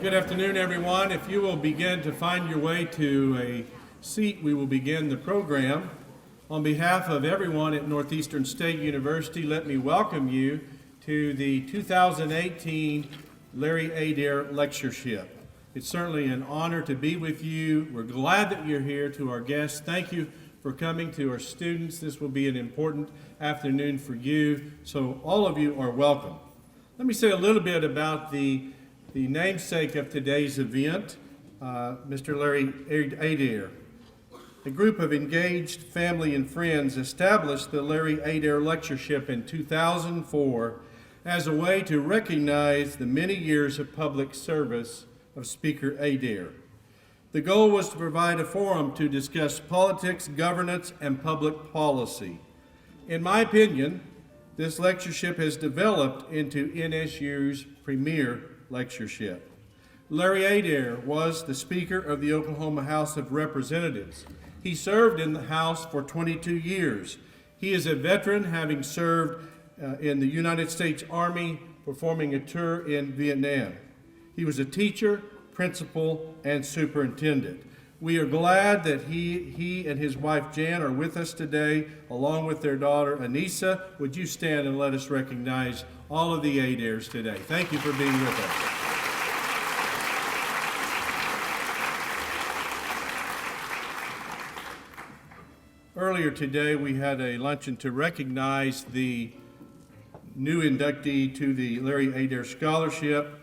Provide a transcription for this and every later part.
Good afternoon, everyone. If you will begin to find your way to a seat, we will begin the program. On behalf of everyone at Northeastern State University, let me welcome you to the 2018 Larry Adair Lectureship. It's certainly an honor to be with you. We're glad that you're here. To our guests, thank you for coming. To our students, this will be an important afternoon for you, so all of you are welcome. Let me say a little bit about the namesake of today's event, Mr. Larry Adair. A group of engaged family and friends established the Larry Adair Lectureship in 2004 as a way to recognize the many years of public service of Speaker Adair. The goal was to provide a forum to discuss politics, governance, and public policy. In my opinion, this lectureship has developed into NSU's premier lectureship. Larry Adair was the Speaker of the Oklahoma House of Representatives. He served in the House for 22 years. He is a veteran, having served in the United States Army, performing a tour in Vietnam. He was a teacher, principal, and superintendent. We are glad that he and his wife Jan are with us today, along with their daughter Anissa. Would you stand and let us recognize all of the Adairs today? Thank you for being with us. Earlier today, we had a luncheon to recognize the new inductee to the Larry Adair Scholarship.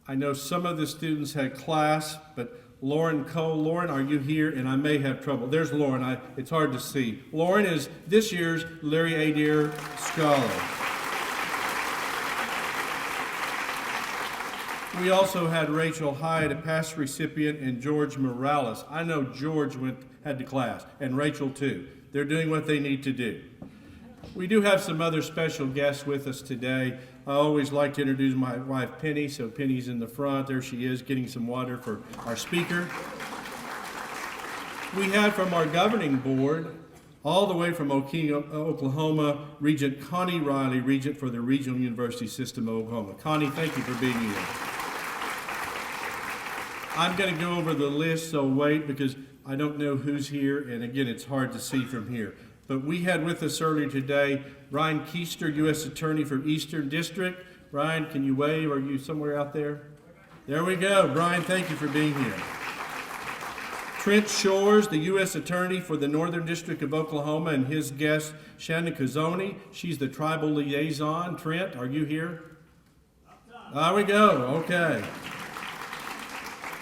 I know some of the students had class, but Lauren Cole. Lauren, are you here? And I may have trouble. There's Lauren. It's hard to see. Lauren is this year's Larry Adair Scholar. We also had Rachel Hyde, a past recipient, and George Morales. I know George had to class, and Rachel too. They're doing what they need to do. We do have some other special guests with us today. I always like to introduce my wife, Penny. So Penny's in the front. There she is, getting some water for our speaker. We had from our governing board, all the way from Oklahoma, Regent Connie Riley, Regent for the Regional University System of Oklahoma. Connie, thank you for being here. I'm going to go over the list, so wait, because I don't know who's here, and again, it's hard to see from here. But we had with us earlier today Ryan Keister, U.S. Attorney for Eastern District. Ryan, can you wave? Are you somewhere out there? There we go. Brian, thank you for being here. Trent Shores, the U.S. Attorney for the Northern District of Oklahoma, and his guest, Shannon Kazoni. She's the tribal liaison. Trent, are you here? There we go. Okay.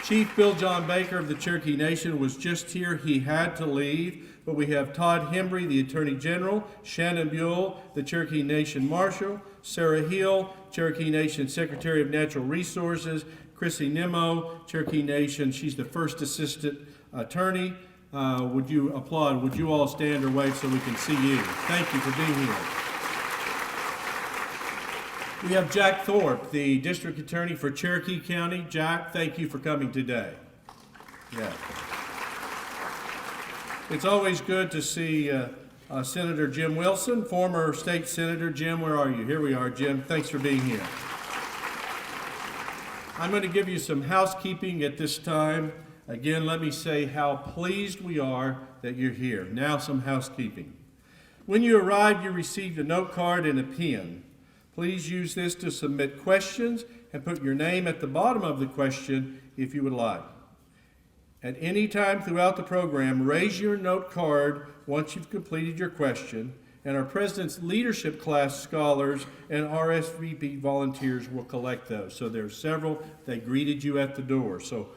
Chief Bill John Baker of the Cherokee Nation was just here. He had to leave. But we have Todd Hembry, the Attorney General, Shannon Buell, the Cherokee Nation Marshal, Sarah Hill, Cherokee Nation Secretary of Natural Resources, Chrissy Nimmo, Cherokee Nation, she's the First Assistant Attorney. Would you applaud? Would you all stand or wave so we can see you? Thank you for being here. We have Jack Thorpe, the District Attorney for Cherokee County. Jack, thank you for coming today. Yeah. It's always good to see Senator Jim Wilson, former state senator. Jim, where are you? Here we are, Jim. Thanks for being here. I'm going to give you some housekeeping at this time. Again, let me say how pleased we are that you're here. Now some housekeeping. When you arrived, you received a note card and a pen. Please use this to submit questions and put your name at the bottom of the question if you would like. At any time throughout the program, raise your note card once you've completed your question, and our President's Leadership Class scholars and RSVP volunteers will collect those. So there's several. They greeted you at the door. So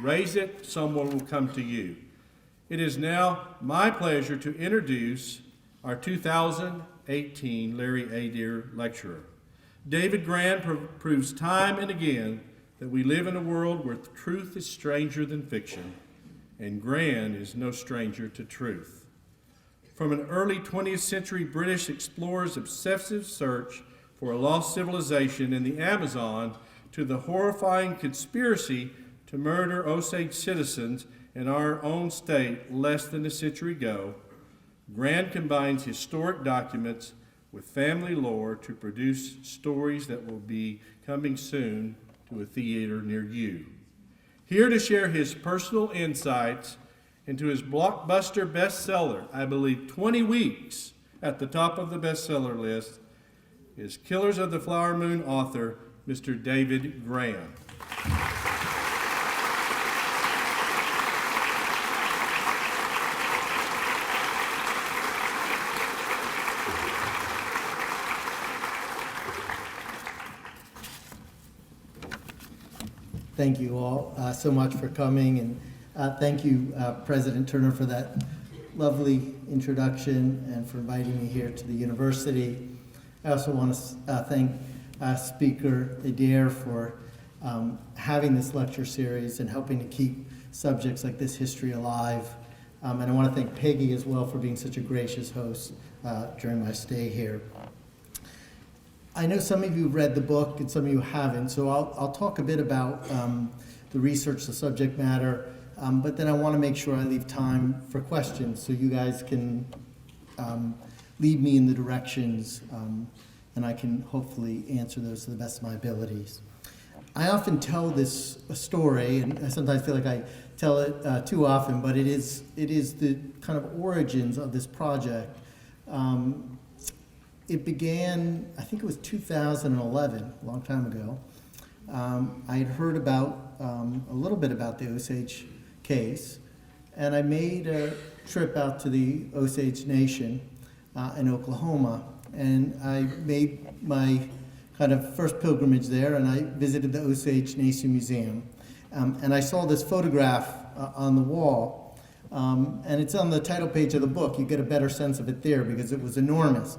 raise it, someone will come to you. It is now my pleasure to introduce our 2018 Larry Adair Lecturer. David Grann proves time and again that we live in a world where truth is stranger than fiction, and Grann is no stranger to truth. From an early 20th century British explorer's obsessive search for a lost civilization in the Amazon to the horrifying conspiracy to murder Osage citizens in our own state less than a century ago, Grann combines historic documents with family lore to produce stories that will be coming soon to a theater near you. here to share his personal insights into his blockbuster bestseller, I believe 20 weeks at the top of the bestseller list, is Killers of the Flower Moon author, Mr. David Grann. Thank you all so much for coming, and thank you, President Turner, for that lovely introduction and for inviting me here to the university. I also want to thank Speaker Adair for having this lecture series and helping to keep subjects like this history alive. And I want to thank Peggy as well for being such a gracious host during my stay here. I know some of you have read the book and some of you haven't, so I'll talk a bit about the research, the subject matter, but then I want to make sure I leave time for questions so you guys can lead me in the directions and I can hopefully answer those to the best of my abilities. I often tell this story, and I sometimes feel like I tell it too often, but it is the kind of origins of this project. It began, I think it was 2011, a long time ago. I had heard about a little bit about the Osage case, and I made a trip out to the Osage Nation in Oklahoma, and I made my kind of first pilgrimage there, and I visited the Osage Nation Museum. And I saw this photograph on the wall, and it's on the title page of the book. You get a better sense of it there because it was enormous.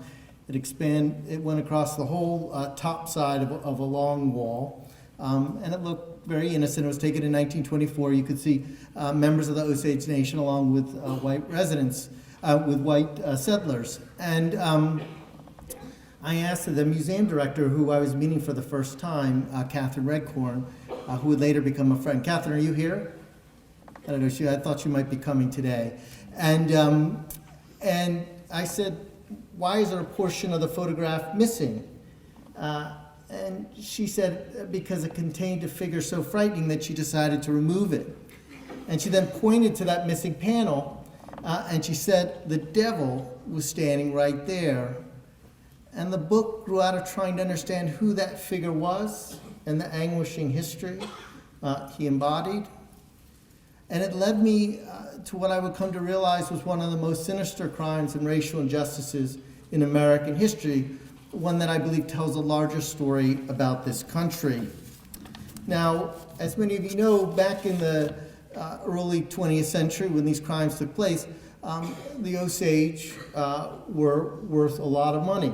It went across the whole top side of a long wall, and it looked very innocent. It was taken in 1924. You could see members of the Osage Nation along with white residents, with white settlers. And I asked the museum director, who I was meeting for the first time, Catherine Redcorn, who would later become a friend. Catherine, are you here? I don't know. I thought she might be coming today. And I said, why is there a portion of the photograph missing? And she said, because it contained a figure so frightening that she decided to remove it. And she then pointed to that missing panel, and she said, the devil was standing right there. And the book grew out of trying to understand who that figure was and the anguishing history he embodied. And it led me to what I would come to realize was one of the most sinister crimes and racial injustices in American history, one that I believe tells a larger story about this country. Now, as many of you know, back in the early 20th century when these crimes took place, the Osage were worth a lot of money.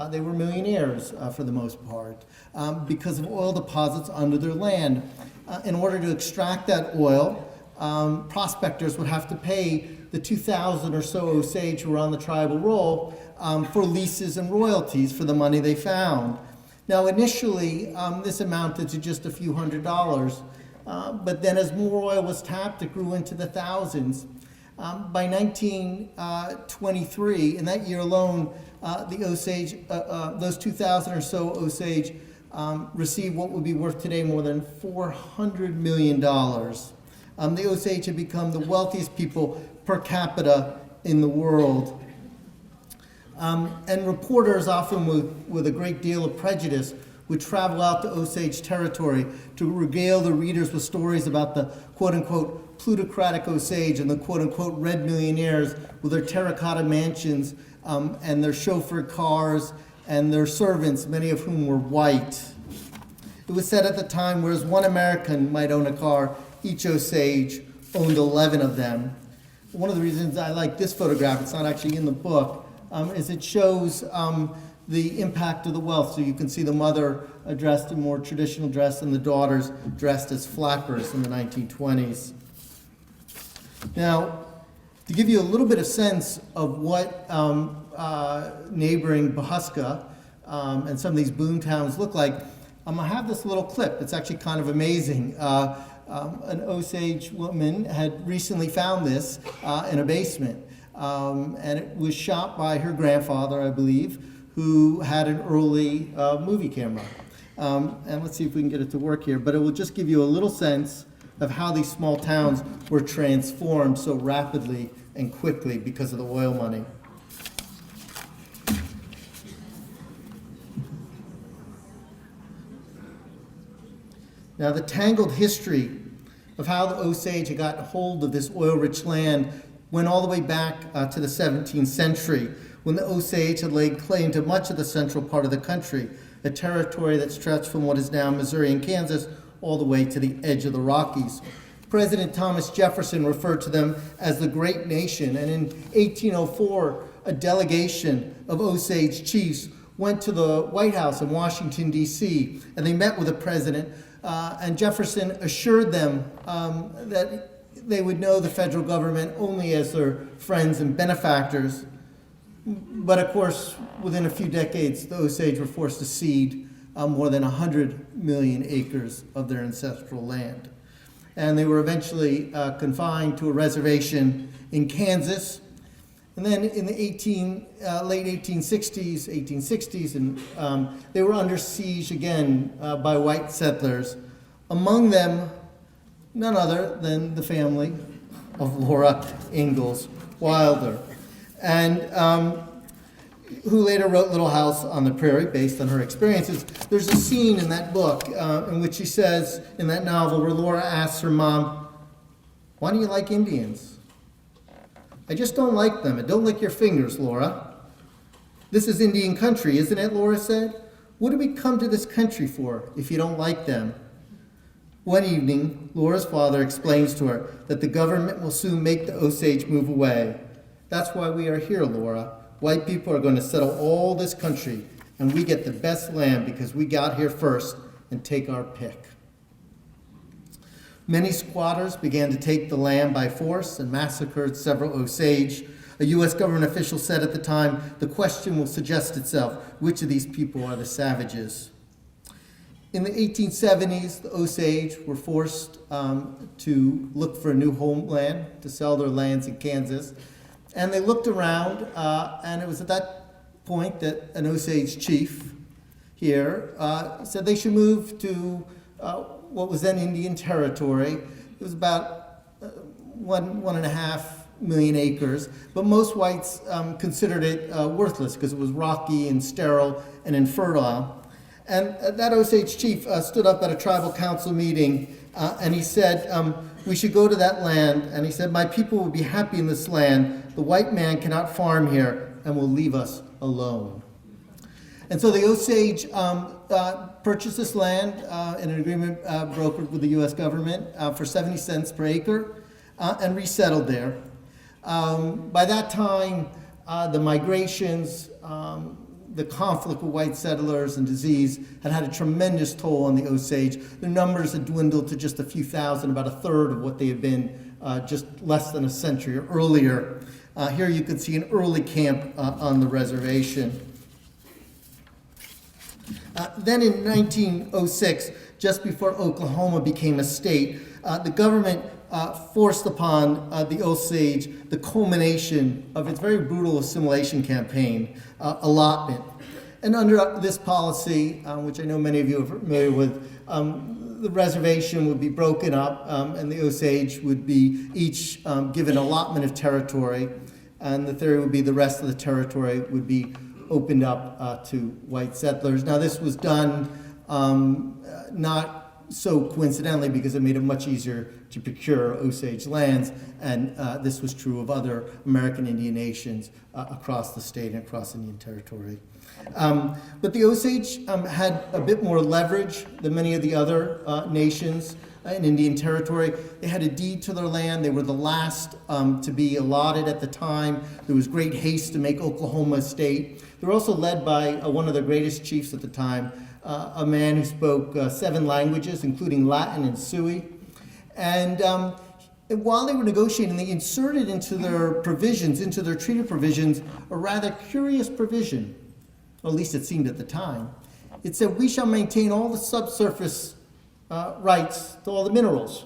They were millionaires for the most part because of oil deposits under their land. In order to extract that oil, prospectors would have to pay the 2,000 or so Osage who were on the tribal roll for leases and royalties for the money they found. Now, initially, this amounted to just a few $100s, but then as more oil was tapped, it grew into the thousands. By 1923, in that year alone, the Osage, those 2,000 or so Osage received what would be worth today more than $400 million. The Osage had become the wealthiest people per capita in the world. And reporters, often with a great deal of prejudice, would travel out to Osage territory to regale the readers with stories about the quote-unquote plutocratic Osage and the quote-unquote red millionaires with their terracotta mansions and their chauffeured cars and their servants, many of whom were white. It was said at the time, whereas one American might own a car, each Osage owned 11 of them. One of the reasons I like this photograph, it's not actually in the book, is it shows the impact of the wealth. So you can see the mother dressed in more traditional dress and the daughters dressed as flappers in the 1920s. Now, to give you a little bit of sense of what neighboring Bahuska and some of these boom towns look like, I'm going to have this little clip. It's actually kind of amazing. An Osage woman had recently found this in a basement. And it was shot by her grandfather, I believe, who had an early movie camera. And let's see if we can get it to work here. But it will just give you a little sense of how these small towns were transformed so rapidly and quickly because of the oil money. Now, the tangled history of how the Osage had gotten hold of this oil-rich land went all the way back to the 17th century, when the Osage had laid claim to much of the central part of the country, a territory that stretched from what is now Missouri and Kansas all the way to the edge of the Rockies. President Thomas Jefferson referred to them as the Great Nation, and in 1804, a delegation of Osage chiefs went to the White House in Washington, D.C., and they met with the president, and Jefferson assured them that they would know the federal government only as their friends and benefactors. But of course, within a few decades, the Osage were forced to cede more than 100 million acres of their ancestral land. And they were eventually confined to a reservation in Kansas. And then in the late 1860s, and they were under siege again by white settlers. Among them, none other than the family of Laura Ingalls Wilder, and who later wrote Little House on the Prairie based on her experiences. There's a scene in that book in which she says, in that novel, where Laura asks her mom, "Why do you like Indians?" "I just don't like them. And don't lick your fingers, Laura." "This is Indian country, isn't it?" Laura said. "What did we come to this country for if you don't like them?" One evening, Laura's father explains to her that the government will soon make the Osage move away. "That's why we are here, Laura. White people are going to settle all this country, and we get the best land because we got here first and take our pick." Many squatters began to take the land by force and massacred several Osage. A U.S. government official said at the time, "The question will suggest itself, which of these people are the savages?" In the 1870s, the Osage were forced to look for a new homeland, to sell their lands in Kansas. And they looked around, and it was at that point that an Osage chief here said they should move to what was then Indian Territory. It was about 1.5 million acres, but most whites considered it worthless because it was rocky and sterile and infertile. And that Osage chief stood up at a tribal council meeting and he said, "We should go to that land." And he said, "My people will be happy in this land. The white man cannot farm here and will leave us alone." And so the Osage purchased this land in an agreement brokered with the U.S. government for 70 cents per acre and resettled there. By that time, the migrations, the conflict with white settlers and disease had a tremendous toll on the Osage. Their numbers had dwindled to just a few thousand, about a third of what they had been just less than a century earlier. Here you can see an early camp on the reservation. Then in 1906, just before Oklahoma became a state, the government forced upon the Osage the culmination of its very brutal assimilation campaign, allotment. And under this policy, which I know many of you are familiar with, the reservation would be broken up and the Osage would be each given allotment of territory, and the theory would be the rest of the territory would be opened up to white settlers. Now this was done not so coincidentally because it made it much easier to procure Osage lands, and this was true of other American Indian nations across the state and across Indian Territory. But the Osage had a bit more leverage than many of the other nations in Indian Territory. They had a deed to their land. They were the last to be allotted at the time. There was great haste to make Oklahoma a state. They were also led by one of the greatest chiefs at the time, a man who spoke 7 languages, including Latin and Sioux. And while they were negotiating, they inserted into their provisions, into their treaty provisions, a rather curious provision, or at least it seemed at the time. It said, "We shall maintain all the subsurface rights to all the minerals."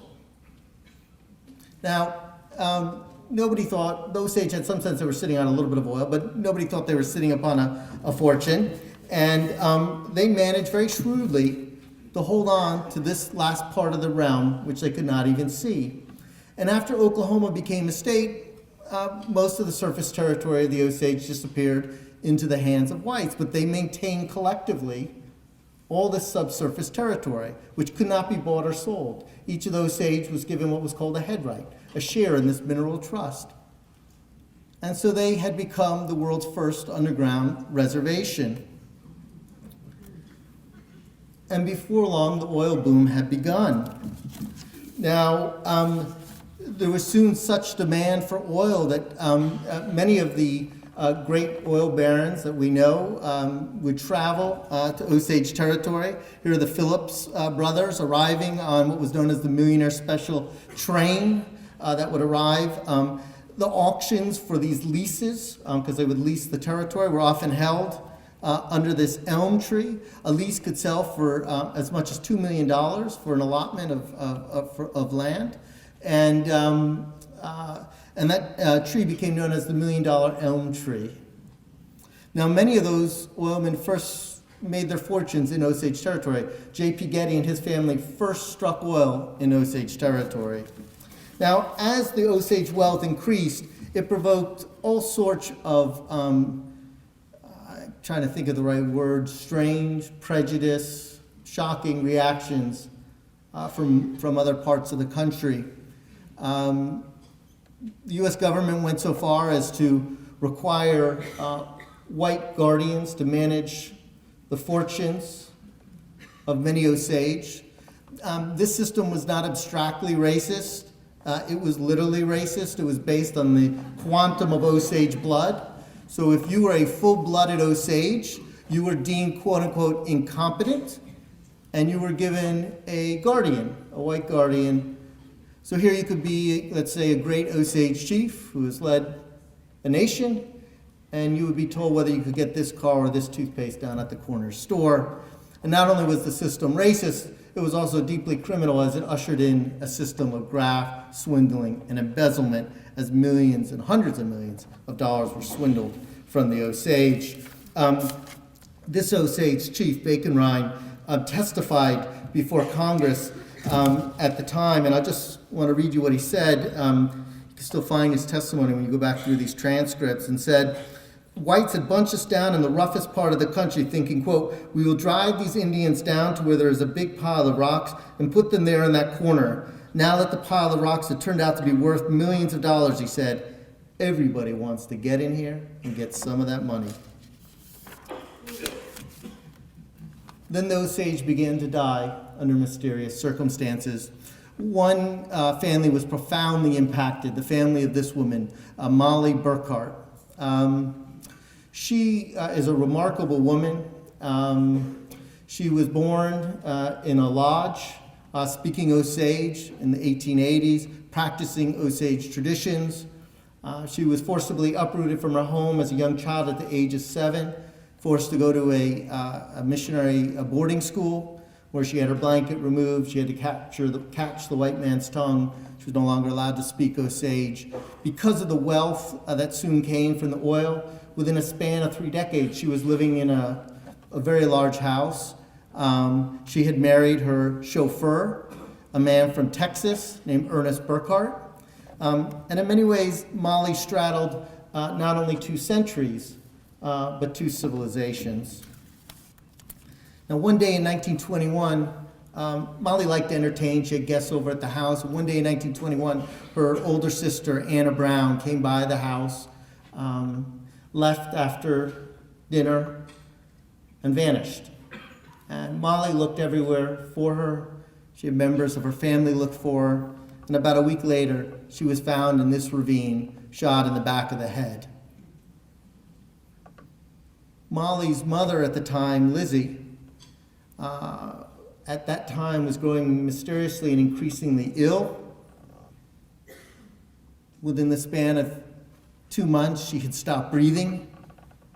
Now, nobody thought, the Osage had some sense they were sitting on a little bit of oil, but nobody thought they were sitting upon a fortune. And they managed very shrewdly to hold on to this last part of the realm, which they could not even see. And after Oklahoma became a state, most of the surface territory of the Osage disappeared into the hands of whites, but they maintained collectively all this subsurface territory, which could not be bought or sold. Each of the Osage was given what was called a headright, a share in this mineral trust. And so they had become the world's first underground reservation. And before long, the oil boom had begun. Now, there was soon such demand for oil that many of the great oil barons that we know would travel to Osage territory. Here are the Phillips brothers arriving on what was known as the Millionaire Special train that would arrive. The auctions for these leases, because they would lease the territory, were often held under this elm tree. A lease could sell for as much as $2 million for an allotment of land. And that tree became known as the $1 million elm tree. Now, many of those oilmen first made their fortunes in Osage territory. J.P. Getty and his family first struck oil in Osage territory. Now, as the Osage wealth increased, it provoked all sorts of, trying to think of the right word, strange, prejudice, shocking reactions from other parts of the country. The U.S. government went so far as to require white guardians to manage the fortunes of many Osage. This system was not abstractly racist. It was literally racist. It was based on the quantum of Osage blood. So if you were a full-blooded Osage, you were deemed, quote-unquote, incompetent, and you were given a guardian, a white guardian. So here you could be, let's say, a great Osage chief who has led a nation, and you would be told whether you could get this car or this toothpaste down at the corner store. And not only was the system racist, it was also deeply criminal as it ushered in a system of graft, swindling, and embezzlement as millions and hundreds of millions of dollars were swindled from the Osage. This Osage chief, Bacon Rhine, testified before Congress at the time, and I just want to read you what he said. You can still find his testimony when you go back through these transcripts, and said, whites had bunched us down in the roughest part of the country, thinking, quote, we will drive these Indians down to where there is a big pile of rocks and put them there in that corner. Now that the pile of rocks had turned out to be worth millions of dollars, he said, everybody wants to get in here and get some of that money. Then the Osage began to die under mysterious circumstances. One family was profoundly impacted, the family of this woman, Molly Burkhart. She is a remarkable woman. She was born in a lodge, speaking Osage in the 1880s, practicing Osage traditions. She was forcibly uprooted from her home as a young child at the age of 7, forced to go to a missionary boarding school where she had her blanket removed. She had to catch the white man's tongue. She was no longer allowed to speak Osage. Because of the wealth that soon came from the oil, within a span of 3 decades, she was living in a very large house. She had married her chauffeur, a man from Texas named Ernest Burkhart. And in many ways, Molly straddled not only 2 centuries, but 2 civilizations. Now, one day in 1921, Molly liked to entertain. She had guests over at the house. One day in 1921, her older sister, Anna Brown, came by the house, left after dinner, and vanished. And Molly looked everywhere for her. She had members of her family look for her. And about a week later, she was found in this ravine, shot in the back of the head. Molly's mother at the time, Lizzie, at that time was growing mysteriously and increasingly ill. Within the span of 2 months, she had stopped breathing,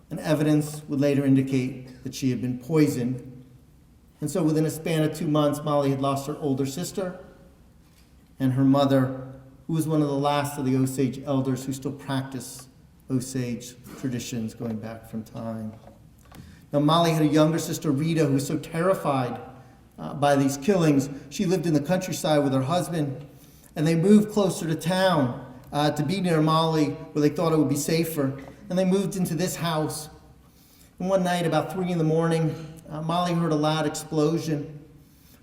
and evidence would later indicate that she had been poisoned. And so within a span of 2 months, Molly had lost her older sister and her mother, who was one of the last of the Osage elders who still practice Osage traditions going back from time. Now, Molly had a younger sister, Rita, who was so terrified by these killings. She lived in the countryside with her husband, and they moved closer to town to be near Molly, where they thought it would be safer. And they moved into this house. And one night, about 3 in the morning, Molly heard a loud explosion.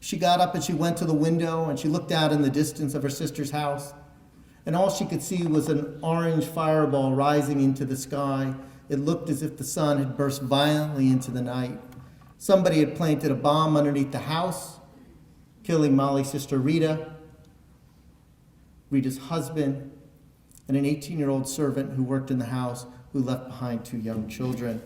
She got up and she went to the window and she looked out in the distance of her sister's house. And all she could see was an orange fireball rising into the sky. It looked as if the sun had burst violently into the night. Somebody had planted a bomb underneath the house, killing Molly's sister Rita, Rita's husband, and an 18-year-old servant who worked in the house who left behind 2 young children.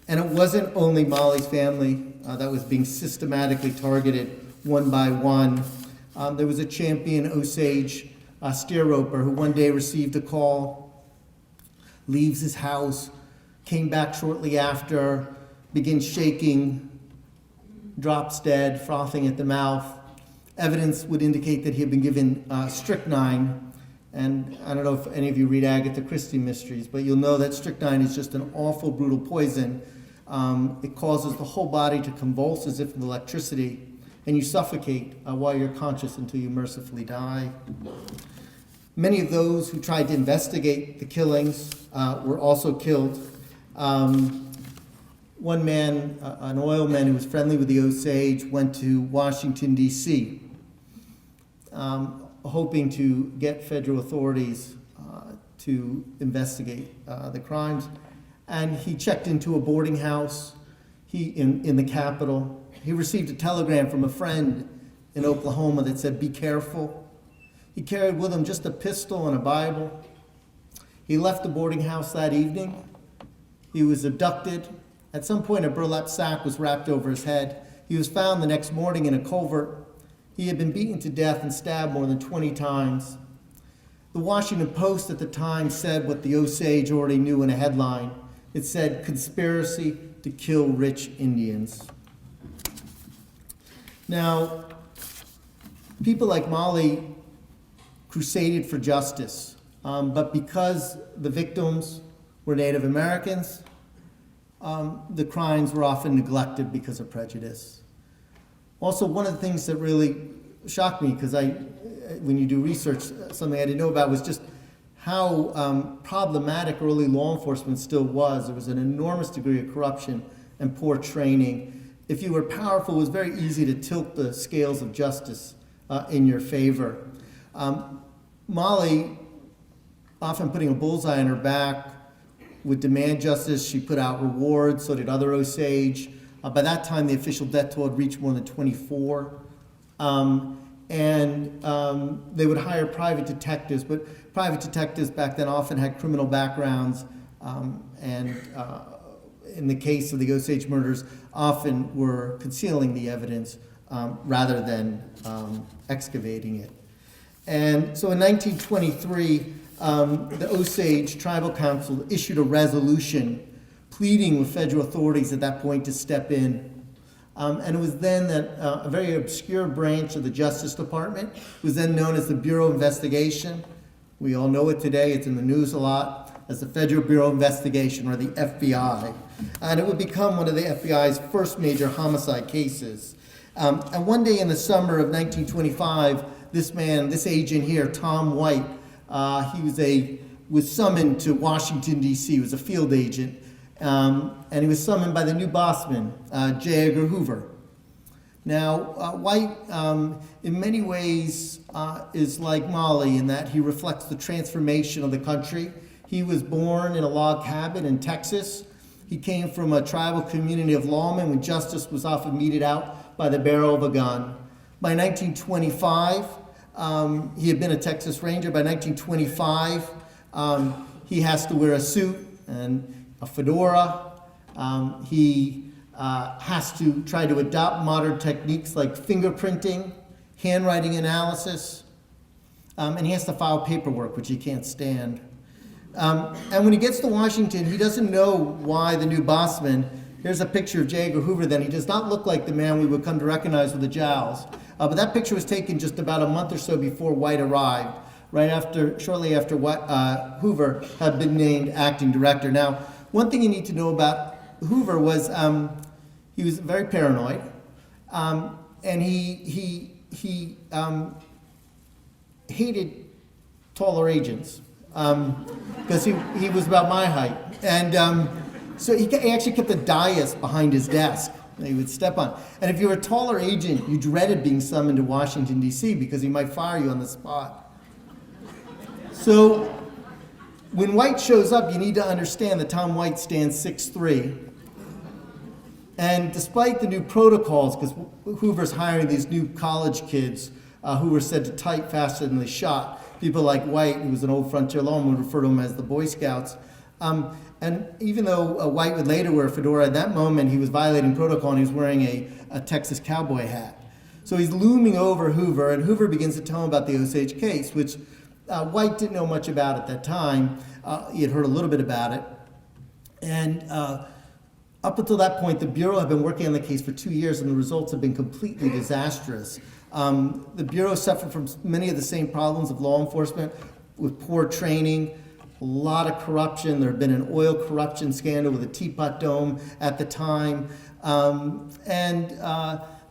And it wasn't only Molly's family that was being systematically targeted one by one. There was a champion Osage steer roper who one day received a call, leaves his house, came back shortly after, begins shaking, drops dead, frothing at the mouth. Evidence would indicate that he had been given strychnine. And I don't know if any of you read Agatha Christie mysteries, but you'll know that strychnine is just an awful, brutal poison. It causes the whole body to convulse as if with electricity, and you suffocate while you're conscious until you mercifully die. Many of those who tried to investigate the killings were also killed. One man, an oilman who was friendly with the Osage, went to Washington, D.C., hoping to get federal authorities to investigate the crimes. And he checked into a boarding house in the Capitol. He received a telegram from a friend in Oklahoma that said, "Be careful." He carried with him just a pistol and a Bible. He left the boarding house that evening. He was abducted. At some point, a burlap sack was wrapped over his head. He was found the next morning in a culvert. He had been beaten to death and stabbed more than 20 times. The Washington Post at the time said what the Osage already knew in a headline. It said, "Conspiracy to kill rich Indians." Now, people like Molly crusaded for justice, but because the victims were Native Americans, the crimes were often neglected because of prejudice. Also, one of the things that really shocked me, because when you do research, something I didn't know about was just how problematic early law enforcement still was. There was an enormous degree of corruption and poor training. If you were powerful, it was very easy to tilt the scales of justice in your favor. Molly, often putting a bullseye on her back, would demand justice. She put out rewards, so did other Osage. By that time, the official death toll had reached more than 24. They would hire private detectives, but private detectives back then often had criminal backgrounds, in the case of the Osage murders, often were concealing the evidence rather than excavating it. And so in 1923, the Osage Tribal Council issued a resolution pleading with federal authorities at that point to step in. And it was then that a very obscure branch of the Justice Department was then known as the Bureau of Investigation. We all know it today, it's in the news a lot, as the Federal Bureau of Investigation, or the FBI. And it would become one of the FBI's first major homicide cases. And one day in the summer of 1925, this agent here, Tom White, he was summoned to Washington, D.C. He was a field agent. And he was summoned by the new bossman, J. Edgar Hoover. Now, White, in many ways, is like Molly in that he reflects the transformation of the country. He was born in a log cabin in Texas. He came from a tribal community of lawmen when justice was often meted out by the barrel of a gun. By 1925, he had been a Texas Ranger. By 1925, he has to wear a suit and a fedora. He has to try to adopt modern techniques like fingerprinting, handwriting analysis, and he has to file paperwork, which he can't stand. And when he gets to Washington, he doesn't know why the new bossman. Here's a picture of J. Edgar Hoover then. He does not look like the man we would come to recognize with the jowls. But that picture was taken just about a month or so before White arrived, shortly after Hoover had been named acting director. Now, one thing you need to know about Hoover was he was very paranoid. And he hated taller agents because he was about my height. And so he actually kept a dais behind his desk that he would step on. And if you were a taller agent, you dreaded being summoned to Washington, D.C. because he might fire you on the spot. So when White shows up, you need to understand that Tom White stands 6'3". And despite the new protocols, because Hoover's hiring these new college kids who were said to type faster than they shot, people like White, who was an old frontier lawman, would refer to him as the Boy Scouts. And even though White would later wear a fedora, at that moment he was violating protocol and he was wearing a Texas cowboy hat. So he's looming over Hoover, and Hoover begins to tell him about the Osage case, which White didn't know much about at that time. He had heard a little bit about it. And up until that point, the Bureau had been working on the case for 2 years, and the results have been completely disastrous. The Bureau suffered from many of the same problems of law enforcement, with poor training, a lot of corruption. There had been an oil corruption scandal with a Teapot Dome at the time.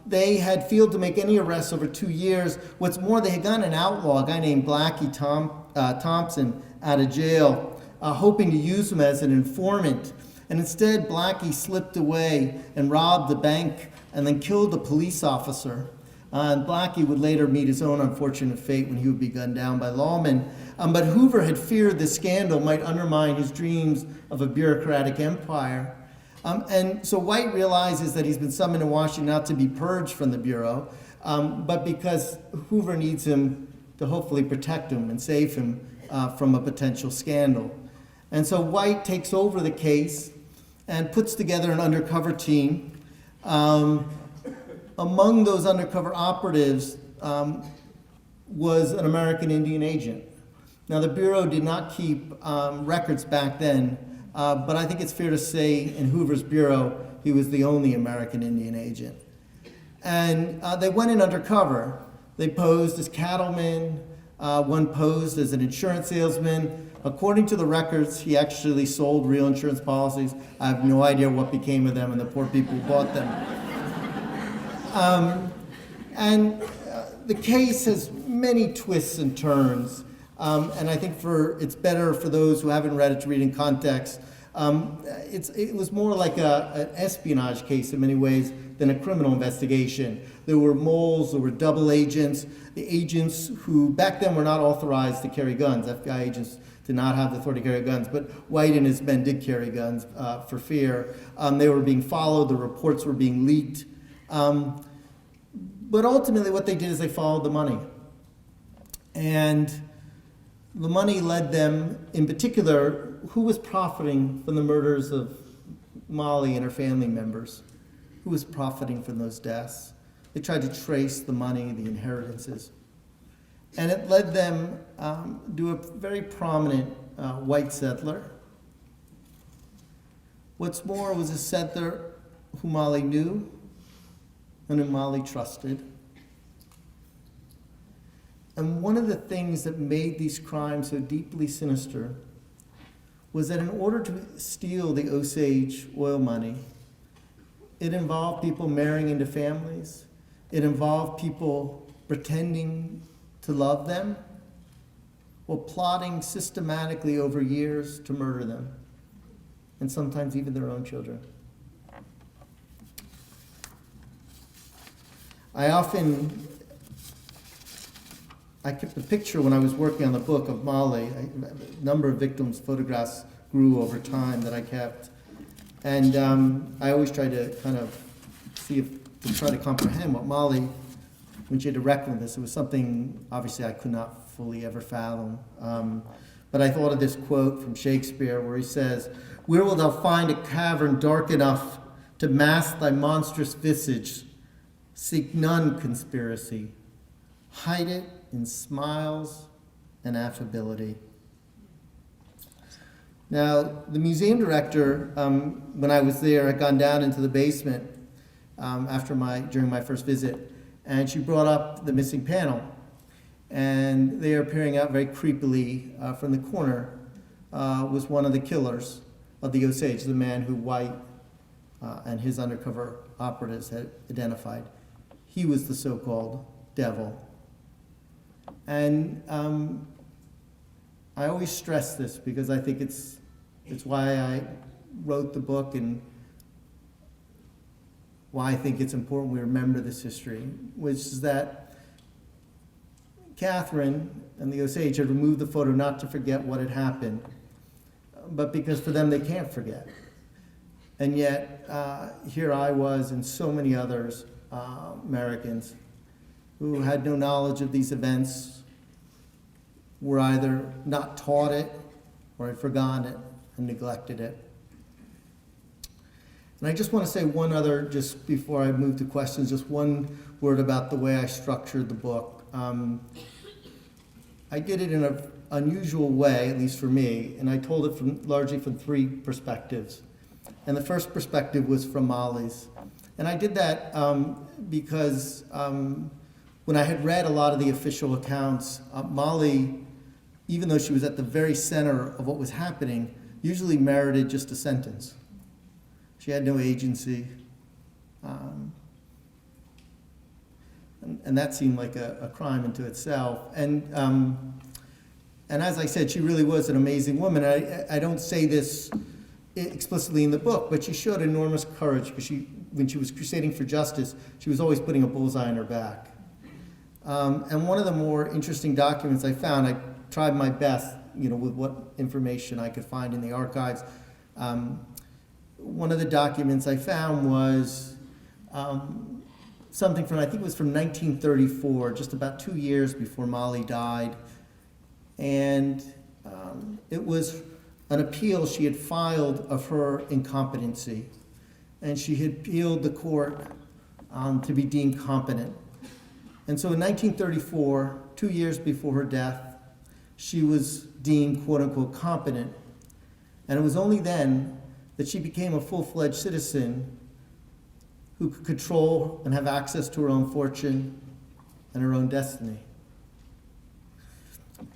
They had failed to make any arrests over 2 years. What's more, they had gotten an outlaw, a guy named Blackie Thompson, out of jail, hoping to use him as an informant. And instead, Blackie slipped away and robbed the bank and then killed a police officer. And Blackie would later meet his own unfortunate fate when he would be gunned down by lawmen. But Hoover had feared this scandal might undermine his dreams of a bureaucratic empire. And so White realizes that he's been summoned to Washington not to be purged from the Bureau, but because Hoover needs him to hopefully protect him and save him from a potential scandal. And so White takes over the case and puts together an undercover team. Among those undercover operatives was an American Indian agent. Now, the Bureau did not keep records back then, but I think it's fair to say in Hoover's Bureau, he was the only American Indian agent. And they went in undercover. They posed as cattlemen. One posed as an insurance salesman. According to the records, he actually sold real insurance policies. I have no idea what became of them and the poor people who bought them. The case has many twists and turns, and I think it's better for those who haven't read it to read in context. It was more like an espionage case in many ways than a criminal investigation. There were moles, there were double agents, the agents who back then were not authorized to carry guns. FBI agents did not have the authority to carry guns, but White and his men did carry guns for fear. They were being followed, the reports were being leaked. But ultimately what they did is they followed the money. And the money led them, in particular, who was profiting from the murders of Molly and her family members? Who was profiting from those deaths? They tried to trace the money, the inheritances. And it led them to a very prominent white settler. What's more, was a settler who Molly knew and whom Molly trusted. And one of the things that made these crimes so deeply sinister was that in order to steal the Osage oil money, it involved people marrying into families. It involved people pretending to love them or plotting systematically over years to murder them, and sometimes even their own children. I kept a picture when I was working on the book of Molly. A number of victims' photographs grew over time that I kept. And I always tried to kind of try to comprehend what Molly, when she had to reckon with this, it was something obviously I could not fully ever fathom. But I thought of this quote from Shakespeare where he says, "Where wilt thou find a cavern dark enough to mask thy monstrous visage? Seek none conspiracy. Hide it in smiles and affability." Now, the museum director, when I was there, had gone down into the basement during my first visit, and she brought up the missing panel. And there, peering out very creepily from the corner, was one of the killers of the Osage, the man who White and his undercover operatives had identified he was the so-called devil. And I always stress this because I think it's why I wrote the book and why I think it's important we remember this history, which is that Catherine and the Osage had removed the photo not to forget what had happened, but because for them they can't forget. And yet, here I was and so many others, Americans, who had no knowledge of these events, were either not taught it or had forgotten it and neglected it. And I just want to say one other, just before I move to questions, just one word about the way I structured the book. I did it in an unusual way, at least for me, and I told it largely from three perspectives. And the first perspective was from Molly's. And I did that because when I had read a lot of the official accounts, Molly, even though she was at the very center of what was happening, usually merited just a sentence. She had no agency. And that seemed like a crime unto itself. And as I said, she really was an amazing woman. I don't say this explicitly in the book, but she showed enormous courage because when she was crusading for justice, she was always putting a bullseye on her back. And one of the more interesting documents I found, I tried my best, with what information I could find in the archives. One of the documents I found was something from, I think it was from 1934, just about 2 years before Molly died. And it was an appeal she had filed of her incompetency. And she had appealed the court to be deemed competent. And so in 1934, 2 years before her death, she was deemed quote-unquote competent. And it was only then that she became a full-fledged citizen who could control and have access to her own fortune and her own destiny.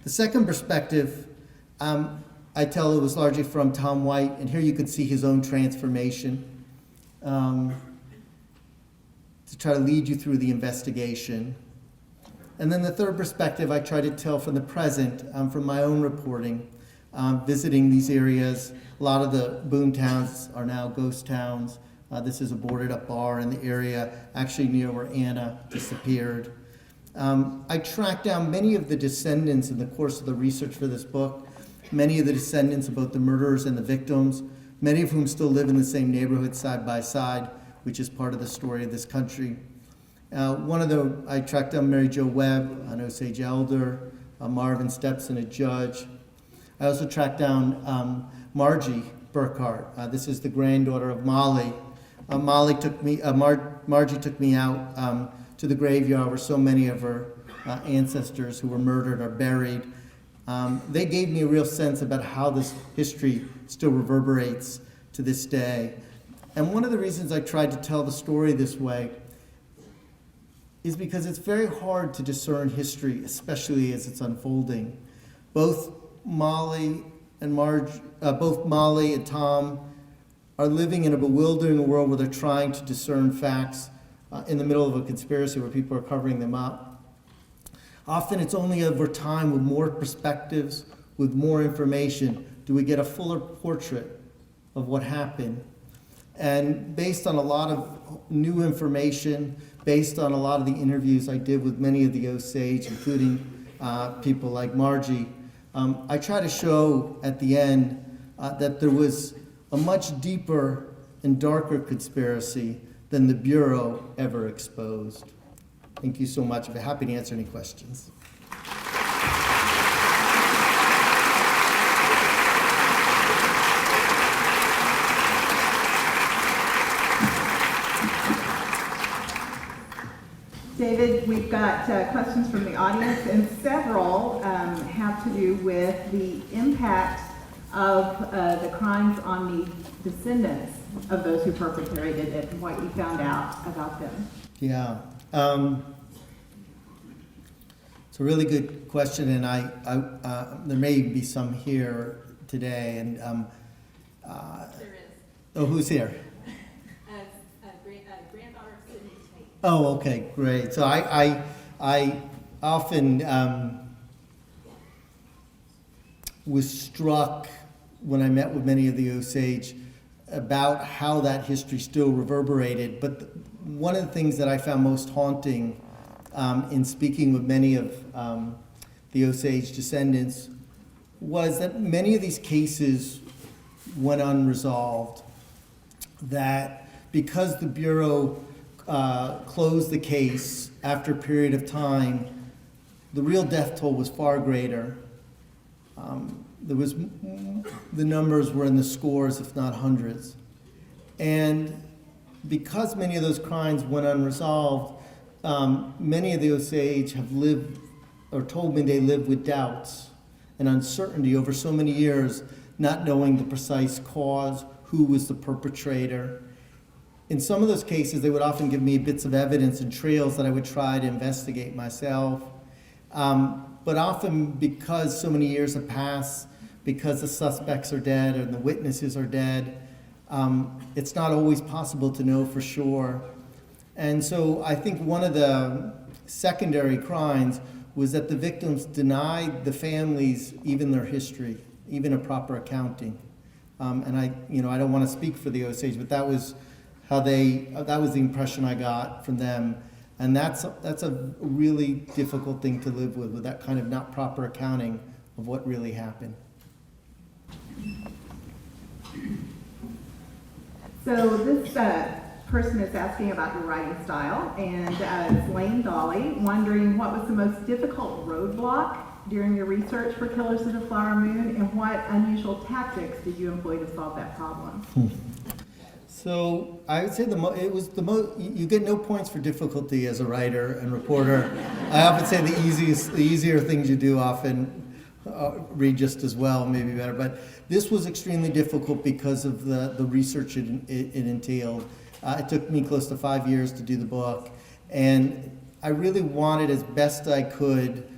The second perspective, I tell it was largely from Tom White, and here you can see his own transformation to try to lead you through the investigation. And then the third perspective I try to tell from the present, from my own reporting, visiting these areas. A lot of the boom towns are now ghost towns. This is a boarded up bar in the area, actually near where Anna disappeared. I tracked down many of the descendants in the course of the research for this book, many of the descendants of both the murderers and the victims, many of whom still live in the same neighborhood side by side, which is part of the story of this country. I tracked down Mary Jo Webb, an Osage elder, Marvin Stepson, a judge. I also tracked down Margie Burkhart. This is the granddaughter of Molly. Margie took me out to the graveyard where so many of her ancestors who were murdered are buried. They gave me a real sense about how this history still reverberates to this day. And one of the reasons I tried to tell the story this way is because it's very hard to discern history, especially as it's unfolding. Both Molly and Tom are living in a bewildering world where they're trying to discern facts in the middle of a conspiracy where people are covering them up. Often it's only over time with more perspectives, with more information, do we get a fuller portrait of what happened. And based on a lot of new information, based on a lot of the interviews I did with many of the Osage, including people like Margie, I try to show at the end that there was a much deeper and darker conspiracy than the Bureau ever exposed. Thank you so much. I'd be happy to answer any questions. David, we've got questions from the audience, and several have to do with the impact of the crimes on the descendants of those who perpetrated it and what you found out about them. Yeah. It's a really good question, and there may be some here today. And there is. Oh, who's here? Granddaughter of Sidney Tate. Oh, okay, great. So I often was struck when I met with many of the Osage about how that history still reverberated. But one of the things that I found most haunting in speaking with many of the Osage descendants was that many of these cases went unresolved, that because the Bureau closed the case after a period of time, the real death toll was far greater. The numbers were in the scores, if not hundreds. And because many of those crimes went unresolved, many of the Osage have lived, or told me they live with doubts and uncertainty over so many years, not knowing the precise cause, who was the perpetrator. In some of those cases, they would often give me bits of evidence and trails that I would try to investigate myself. But often, because so many years have passed, because the suspects are dead and the witnesses are dead, it's not always possible to know for sure. And so I think one of the secondary crimes was that the victims denied the families even their history, even a proper accounting. And I don't want to speak for the Osage, but that was that was the impression I got from them. And that's a really difficult thing to live with that kind of not proper accounting of what really happened. So this person is asking about your writing style, and it's Lane Dolly, wondering what was the most difficult roadblock during your research for Killers of the Flower Moon, and what unusual tactics did you employ to solve that problem? So I would say you get no points for difficulty as a writer and reporter. I often say the easier things you do often read just as well, maybe better. But this was extremely difficult because of the research it entailed. It took me close to 5 years to do the book, and I really wanted, as best I could,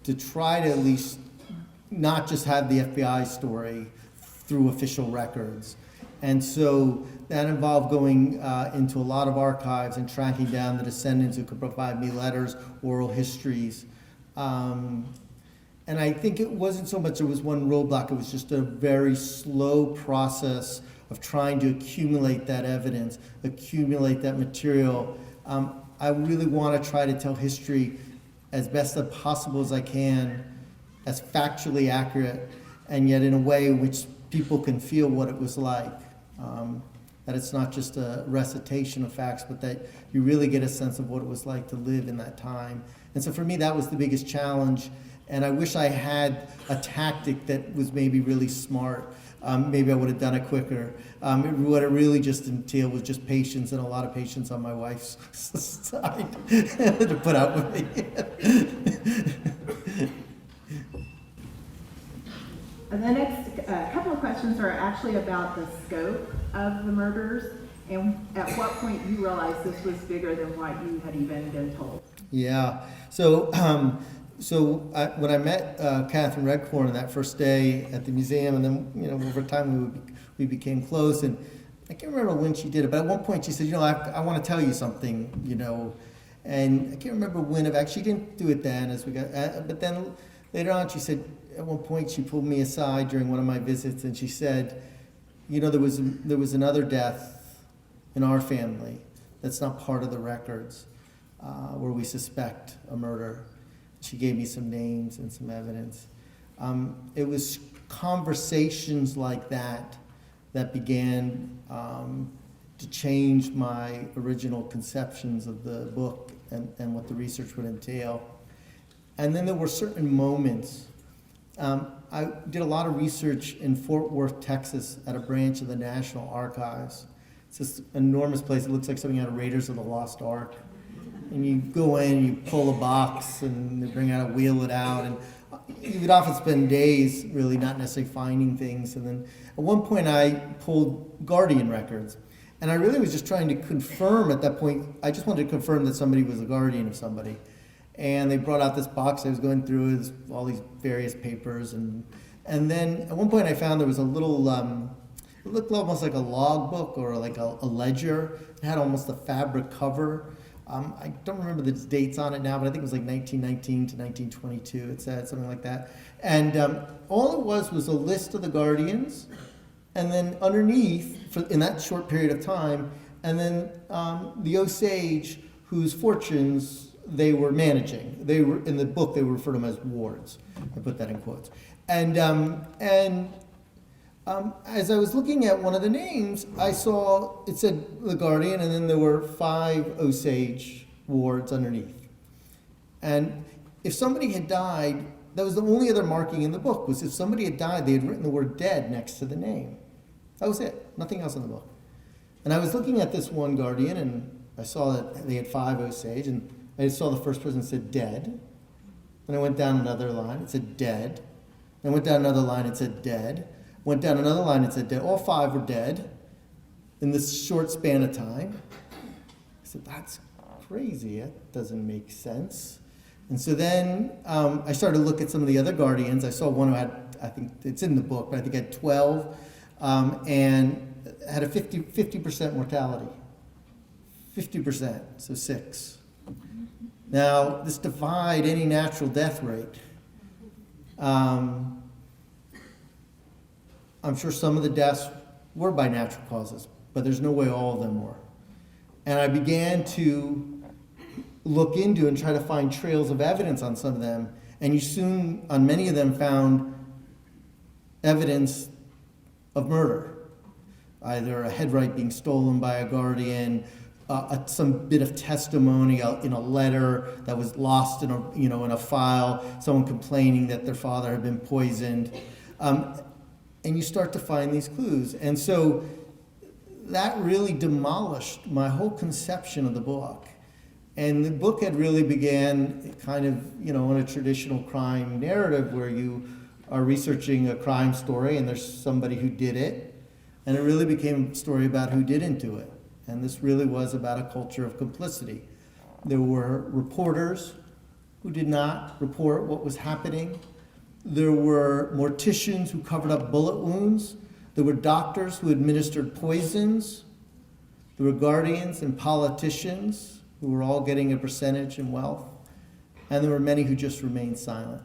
to try to at least not just have the FBI story through official records. And so that involved going into a lot of archives and tracking down the descendants who could provide me letters, oral histories. And I think it wasn't so much there was one roadblock, it was just a very slow process of trying to accumulate that evidence, accumulate that material. I really want to try to tell history as best as possible as I can, as factually accurate, and yet in a way in which people can feel what it was like. That it's not just a recitation of facts, but that you really get a sense of what it was like to live in that time. And so for me, that was the biggest challenge. And I wish I had a tactic that was maybe really smart. Maybe I would have done it quicker. What it really just entailed was just patience, and a lot of patience on my wife's side to put up with me. And the next couple of questions are actually about the scope of the murders, and at what point you realized this was bigger than what you had even been told. Yeah. So when I met Catherine Redcorn on that first day at the museum, and then over time we became close, and I can't remember when she did it, but at one point she said, I want to tell you something, and I can't remember when. She didn't do it then, as we got, but then later on she said, at one point she pulled me aside during one of my visits, and she said, there was another death in our family that's not part of the records, where we suspect a murder. She gave me some names and some evidence. It was conversations like that began to change my original conceptions of the book and what the research would entail. And then there were certain moments. I did a lot of research in Fort Worth, Texas, at a branch of the National Archives. It's this enormous place. It looks like something out of Raiders of the Lost Ark. And you go in, you pull a box, and they bring out wheel it out, and you would often spend days really not necessarily finding things. And then at one point I pulled Guardian records, and I really was just trying to confirm at that point, I just wanted to confirm that somebody was a guardian of somebody. And they brought out this box I was going through, all these various papers, and then at one point I found there was a little, It looked almost like a log book or like a ledger. It had almost a fabric cover. I don't remember the dates on it now, but I think it was like 1919 to 1922. It said something like that. And all it was a list of the guardians, and then underneath, in that short period of time, and then the Osage whose fortunes they were managing. They were in the book. They refer to them as wards. I put that in quotes. And as I was looking at one of the names, I saw it said the Guardian, and then there were 5 Osage wards underneath. And if somebody had died, that was the only other marking in the book, was if somebody had died, they had written the word dead next to the name. That was it. Nothing else in the book. And I was looking at this one Guardian, and I saw that they had 5 Osage, and I saw the first person said dead. Then I went down another line, it said dead. Then I went down another line, it said dead. Went down another line, it said dead. All 5 were dead in this short span of time. I said, that's crazy. That doesn't make sense. And so then I started to look at some of the other guardians. I saw one who had, I think it's in the book, but I think had 12 and had a 50% mortality. 50%, so 6. Now, this defied any natural death rate. I'm sure some of the deaths were by natural causes, but there's no way all of them were. And I began to look into and try to find trails of evidence on some of them, and you soon, on many of them, found evidence of murder. Either a headright being stolen by a guardian, some bit of testimony in a letter that was lost in a file, someone complaining that their father had been poisoned. And you start to find these clues. And so that really demolished my whole conception of the book. And the book had really began kind of, in a traditional crime narrative where you are researching a crime story and there's somebody who did it. And it really became a story about who didn't do it. And this really was about a culture of complicity. There were reporters who did not report what was happening. There were morticians who covered up bullet wounds. There were doctors who administered poisons. There were guardians and politicians who were all getting a percentage in wealth. And there were many who just remained silent.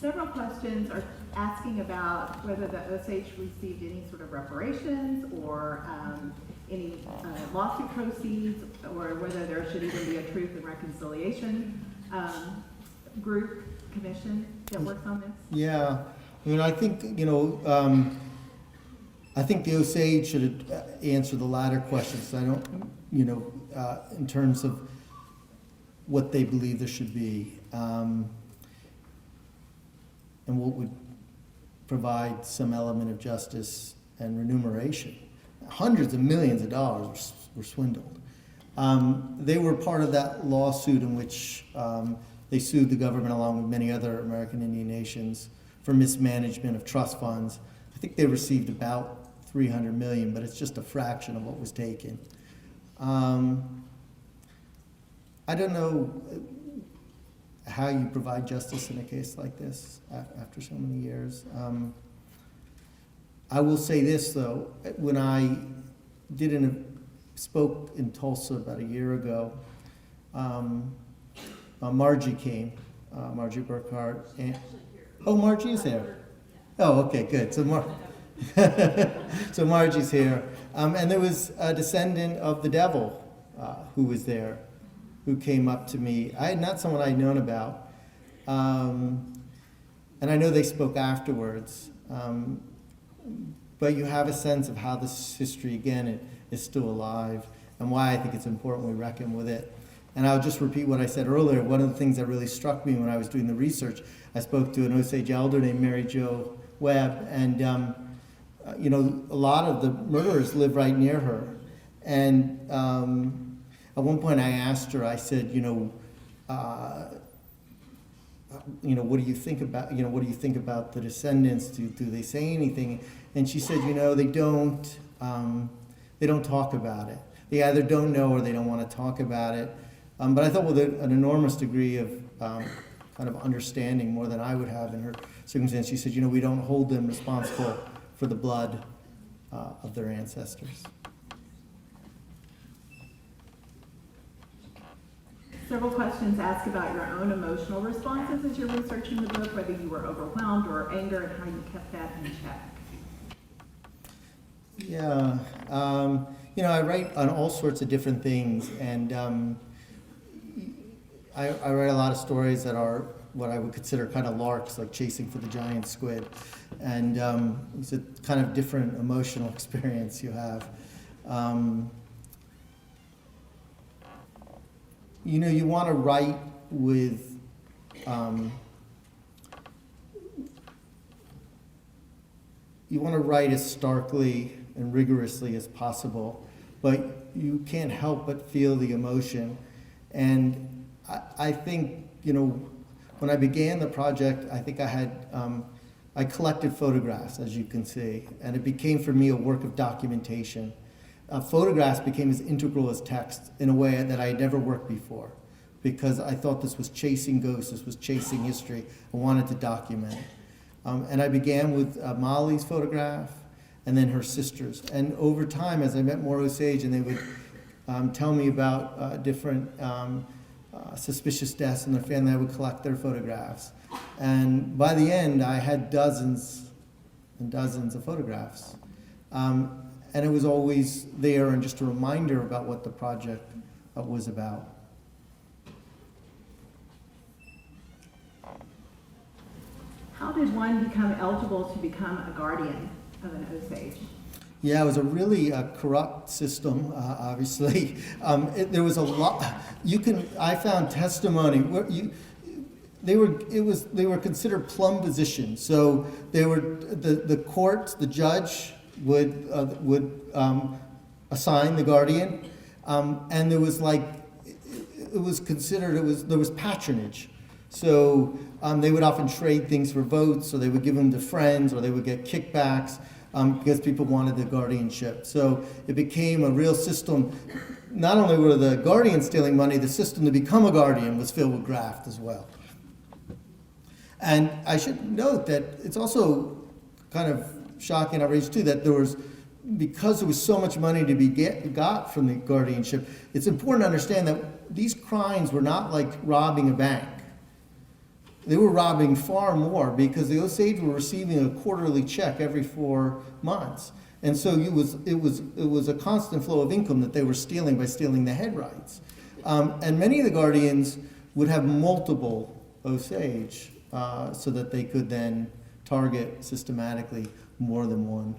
Several questions are asking about whether the Osage received any sort of reparations or any lawsuit proceeds, or whether there should even be a truth and reconciliation commission that works on this. Yeah, I think I think the Osage should answer the latter questions. I don't, in terms of what they believe there should be. And what would provide some element of justice and remuneration. Hundreds of millions of dollars were swindled. They were part of that lawsuit in which they sued the government along with many other American Indian nations for mismanagement of trust funds. I think they received about $300 million, but it's just a fraction of what was taken. I don't know how you provide justice in a case like this after so many years. I will say this, though. When I spoke in Tulsa about a year ago, Margie came, Margie Burkhart. Oh, Margie is here. Oh, okay, good. So, so Margie's here. And there was a descendant of the devil who was there, who came up to me. Not someone I'd known about. And I know they spoke afterwards. But you have a sense of how this history, again, is still alive, and why I think it's important we reckon with it. And I'll just repeat what I said earlier. One of the things that really struck me when I was doing the research, I spoke to an Osage elder named Mary Jo Webb, and a lot of the murderers live right near her. And at one point I asked her, I said, what do you think about, the descendants? Do they say anything? And she said, they don't talk about it. They either don't know or they don't want to talk about it. But I thought with an enormous degree of kind of understanding more than I would have in her circumstance. She said, we don't hold them responsible for the blood of their ancestors. Several questions ask about your own emotional responses as you're researching the book, whether you were overwhelmed or anger, and how you kept that in check. Yeah, I write on all sorts of different things, and I write a lot of stories that are what I would consider kind of larks, like chasing for the giant squid, and it's a kind of different emotional experience you have. You want to write with you want to write as starkly and rigorously as possible, but you can't help but feel the emotion. And I think, when I began the project, I think I collected photographs, as you can see, and it became for me a work of documentation. Photographs became as integral as text in a way that I had never worked before, because I thought this was chasing ghosts, this was chasing history. I wanted to document it. And I began with Molly's photograph and then her sister's. And over time, as I met more Osage, and they would tell me about different suspicious deaths in their family, I would collect their photographs. And by the end, I had dozens and dozens of photographs. And it was always there and just a reminder about what the project was about. How did one become eligible to become a guardian of an Osage? Yeah, it was a really corrupt system, obviously. There was a lot. I found testimony where they were considered plum positions. So they were the court, the judge would assign the guardian, and there was there was patronage. So they would often trade things for votes, or they would give them to friends, or they would get kickbacks because people wanted the guardianship. So it became a real system. Not only were the guardians stealing money, the system to become a guardian was filled with graft as well. And I should note that it's also kind of shocking, outrageous too, that because there was so much money to be got from the guardianship, it's important to understand that these crimes were not like robbing a bank. They were robbing far more, because the Osage were receiving a quarterly check every 4 months. And so it was a constant flow of income that they were stealing by stealing the head rights. And many of the guardians would have multiple Osage so that they could then target systematically more than one.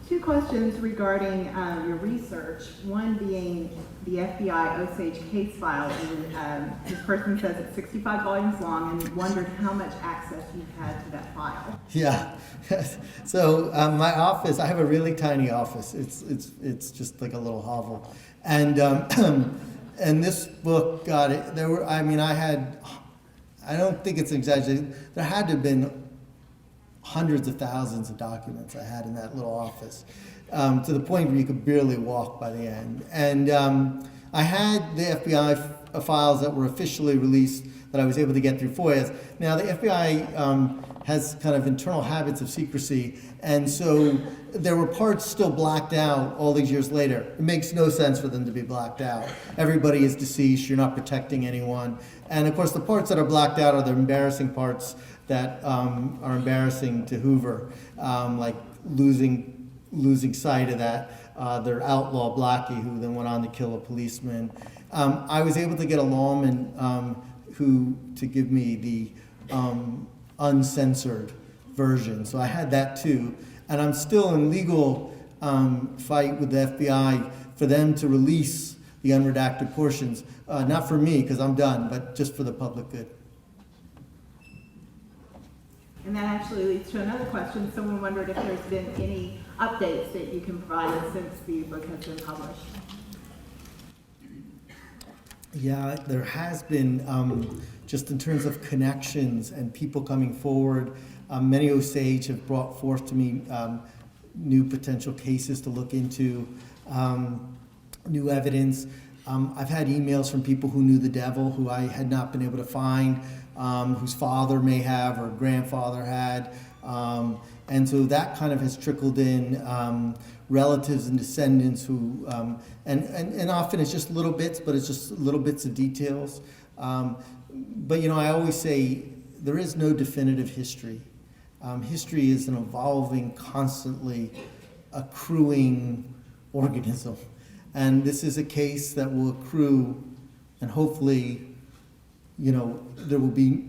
2 questions regarding your research. One being the FBI Osage case file. And, this person says it's 65 volumes long and wondered how much access you've had to that file. Yeah. So my office, I have a really tiny office. It's just like a little hovel, and and this book got it. I don't think it's exaggerated. There had to have been hundreds of thousands of documents I had in that little office, to the point where you could barely walk by the end. And I had the FBI files that were officially released that I was able to get through FOIAs. Now, the FBI has kind of internal habits of secrecy, and so there were parts still blacked out all these years later. It makes no sense for them to be blacked out. Everybody is deceased, you're not protecting anyone. And of course, the parts that are blacked out are the embarrassing parts that are embarrassing to Hoover, like losing sight of that, their outlaw Blackie, who then went on to kill a policeman. I was able to get a lawman to give me the uncensored version, so I had that too. And I'm still in legal fight with the FBI for them to release the unredacted portions, not for me, because I'm done, but just for the public good. And that actually leads to another question. Someone wondered if there's been any updates that you can provide us since the book has been published. Yeah, there has been, just in terms of connections and people coming forward. Many Osage have brought forth to me new potential cases to look into, new evidence. I've had emails from people who knew the devil, who I had not been able to find, whose father may have or grandfather had. And so that kind of has trickled in, relatives and descendants who, and often it's just little bits, but it's just little bits of details. But I always say there is no definitive history. History is an evolving, constantly accruing organism. And this is a case that will accrue, and hopefully, there will be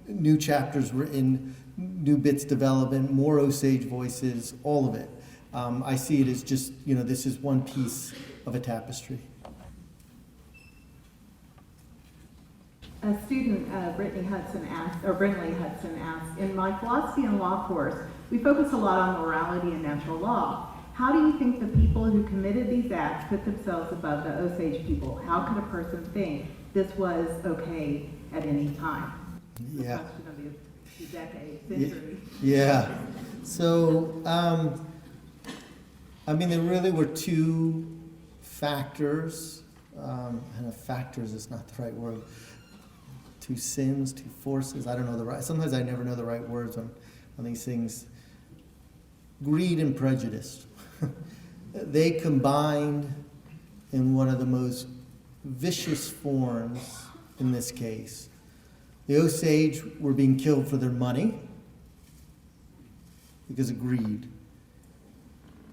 new chapters written, new bits development, more Osage voices, all of it. I see it as just, this is one piece of a tapestry. A student, Brinley Hudson asked, in my philosophy and law course, we focus a lot on morality and natural law. How do you think the people who committed these acts put themselves above the Osage people? How could a person think this was okay at any time? Yeah. The question of the decade, century. Yeah. So, there really were two factors. And factors is not the right word. Two sins, two forces. I don't know the right. Sometimes I never know the right words on these things. Greed and prejudice. They combined in one of the most vicious forms in this case. The Osage were being killed for their money because of greed.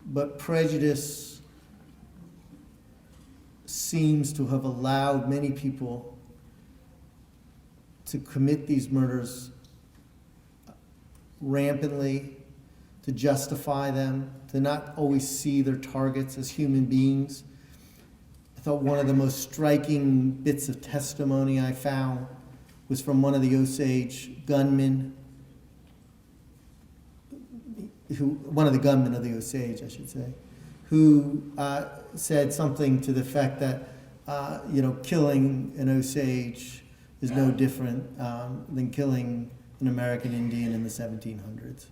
But prejudice seems to have allowed many people to commit these murders rampantly, to justify them, to not always see their targets as human beings. I thought one of the most striking bits of testimony I found was from one of the Osage gunmen, one of the gunmen of the Osage, I should say, who said something to the effect that, killing an Osage is no different than killing an American Indian in the 1700s.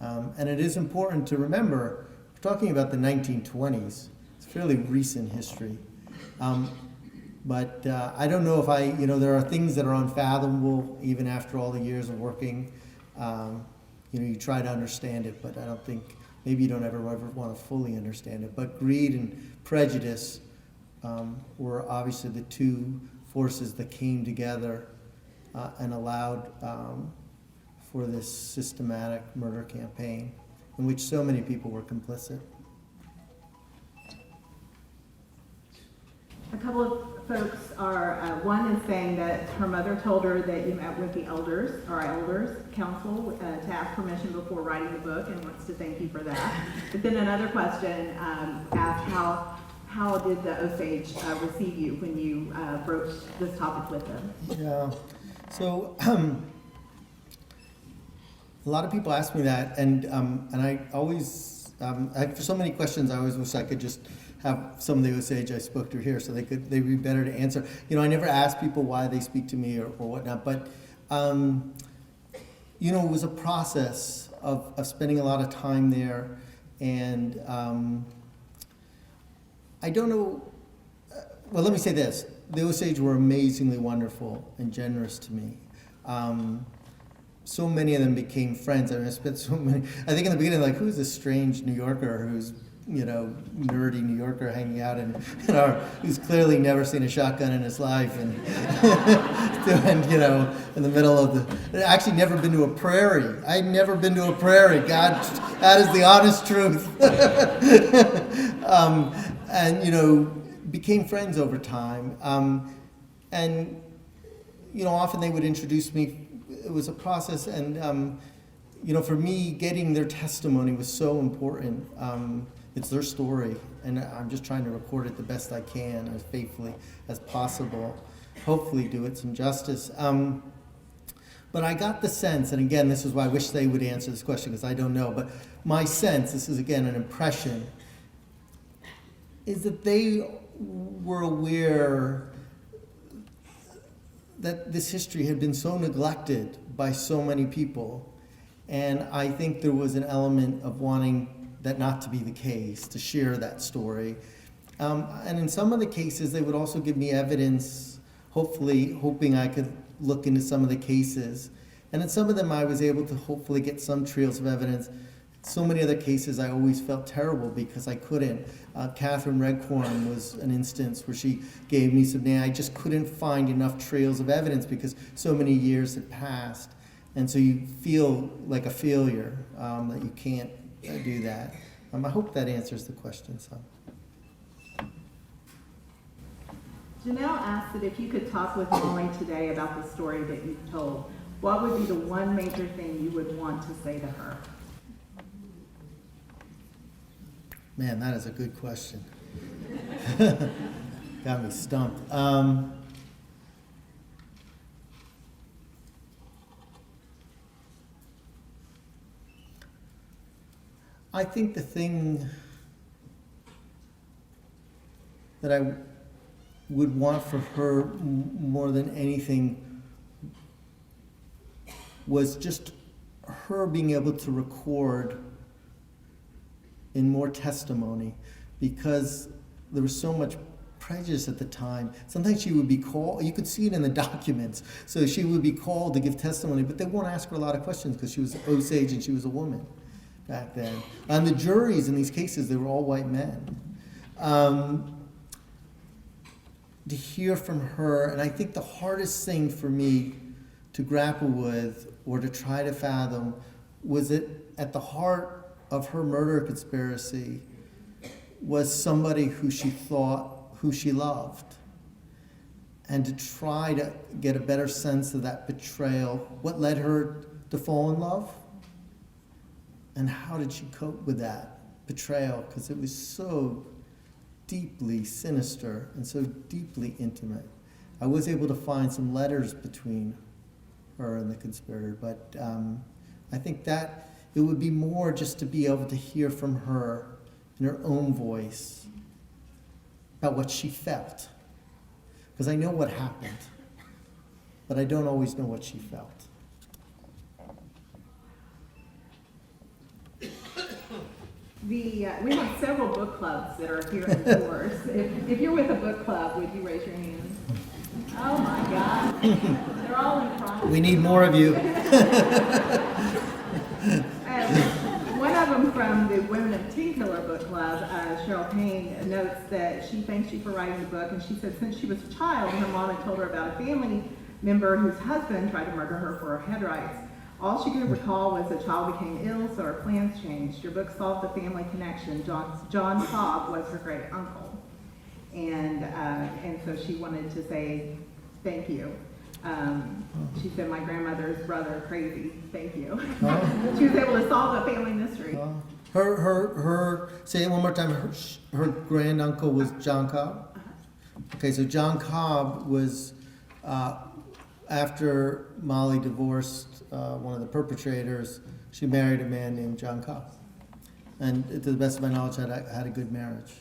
And it is important to remember, we're talking about the 1920s. It's fairly recent history. But I don't know if there are things that are unfathomable even after all the years of working. You try to understand it, but I don't think, maybe you don't ever want to fully understand it. But greed and prejudice were obviously the two forces that came together and allowed for this systematic murder campaign in which so many people were complicit. A couple of folks are, one is saying that her mother told her that you met with the elders council to ask permission before writing the book and wants to thank you for that. But then another question asked how did the Osage receive you when you broached this topic with them? Yeah, so a lot of people ask me that, and I always, for so many questions, I always wish I could just have some of the Osage I spoke to here, so they'd be better to answer. I never ask people why they speak to me or whatnot, but it was a process of spending a lot of time there, and I don't know. Well, let me say this: the Osage were amazingly wonderful and generous to me. So many of them became friends. I spent so many. I think in the beginning, who's this strange New Yorker who's nerdy New Yorker hanging out who's clearly never seen a shotgun in his life and in the middle of actually never been to a prairie. I'd never been to a prairie. God, that is the honest truth. And became friends over time. And often they would introduce me. It was a process, and for me, getting their testimony was so important. It's their story, and I'm just trying to record it the best I can, as faithfully as possible. Hopefully do it some justice. But I got the sense, and again, this is why I wish they would answer this question, because I don't know, but my sense, this is again an impression, is that they were aware that this history had been so neglected by so many people, and I think there was an element of wanting that not to be the case, to share that story. And in some of the cases, they would also give me evidence, hopefully hoping I could look into some of the cases. And in some of them, I was able to hopefully get some trails of evidence. So many other cases, I always felt terrible because I couldn't. Catherine Redcorn was an instance where she gave me some names. I just couldn't find enough trails of evidence because so many years had passed. And so you feel like a failure that you can't do that. I hope that answers the question some. Janelle asked that if you could talk with Molly today about the story that you've told, what would be the one major thing you would want to say to her? Man, that is a good question. Got me stumped. I think the thing that I would want for her more than anything was just her being able to record in more testimony, because there was so much prejudice at the time. Sometimes she would be called, you could see it in the documents, so she would be called to give testimony, but they won't ask her a lot of questions because she was Osage and she was a woman back then. And the juries in these cases, they were all white men. To hear from her, and I think the hardest thing for me to grapple with or to try to fathom was that at the heart of her murder conspiracy was somebody who she thought, who she loved. And to try to get a better sense of that betrayal, what led her to fall in love, and how did she cope with that betrayal, because it was so deeply sinister and so deeply intimate. I was able to find some letters between her and the conspirator, but I think that it would be more just to be able to hear from her in her own voice about what she felt. Because I know what happened, but I don't always know what she felt. We have several book clubs that are here indoors. If you're with a book club, would you raise your hand? Oh my God. They're all in front. We need more of you. One of them from the Women of Teakiller book club, Cheryl Payne, notes that she thanks you for writing the book, and she said since she was a child, her mom had told her about a family member whose husband tried to murder her for her head rights. All she could recall was the child became ill, so her plans changed. Your book solved the family connection. John Cobb was her great uncle, and so she wanted to say thank you. She said, "My grandmother's brother, crazy. Thank you." She was able to solve a family mystery. Her. Say it one more time. Her granduncle was John Cobb. Okay, so John Cobb was after Molly divorced one of the perpetrators. She married a man named John Cobb, and to the best of my knowledge, had a good marriage.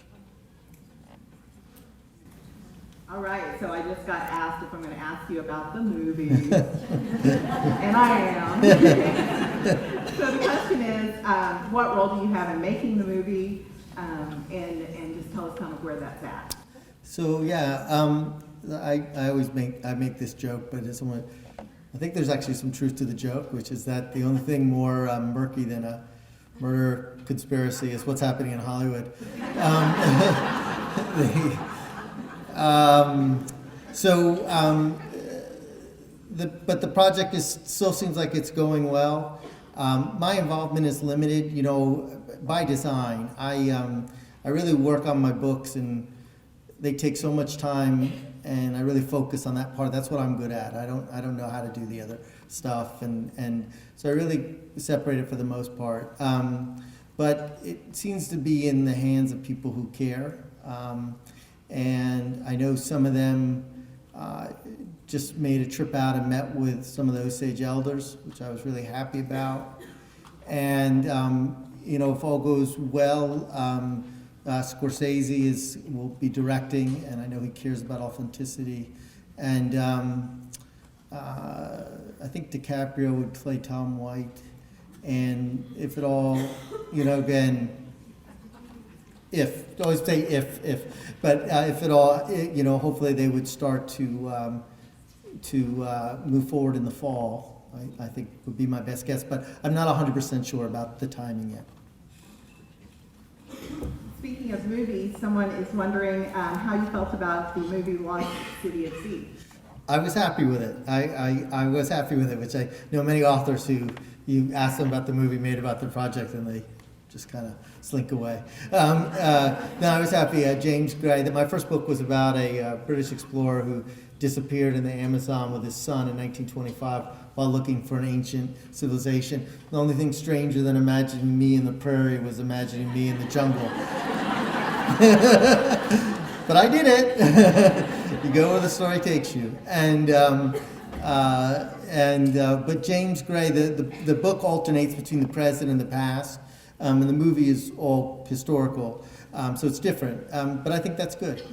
All right, so I just got asked if I'm going to ask you about the movie, and I am. So the question is, what role do you have in making the movie, and just tell us kind of where that's at. So yeah, I always make this joke, but it's somewhat, I think there's actually some truth to the joke, which is that the only thing more murky than a murder conspiracy is what's happening in Hollywood. But the project still seems like it's going well. My involvement is limited, by design. I really work on my books, and they take so much time, and I really focus on that part. That's what I'm good at. I don't know how to do the other stuff, and so I really separate it for the most part. But it seems to be in the hands of people who care. And I know some of them just made a trip out and met with some of the Osage elders, which I was really happy about. And, if all goes well, Scorsese will be directing, and I know he cares about authenticity. And I think DiCaprio would play Tom White. And if it all, again, if, always say if, but if at all, hopefully they would start to move forward in the fall, I think would be my best guess, but I'm not 100% sure about the timing yet. Speaking of movies, someone is wondering how you felt about the movie Lost City of Sea. I was happy with it. I was happy with it, which I know many authors who you ask them about the movie made about their project and they just kind of slink away. No, I was happy. James Gray, my first book was about a British explorer who disappeared in the Amazon with his son in 1925 while looking for an ancient civilization. The only thing stranger than imagining me in the prairie was imagining me in the jungle. But I did it. You go where the story takes you. But James Gray, the book alternates between the present and the past, and the movie is all historical, so it's different. But I think that's good.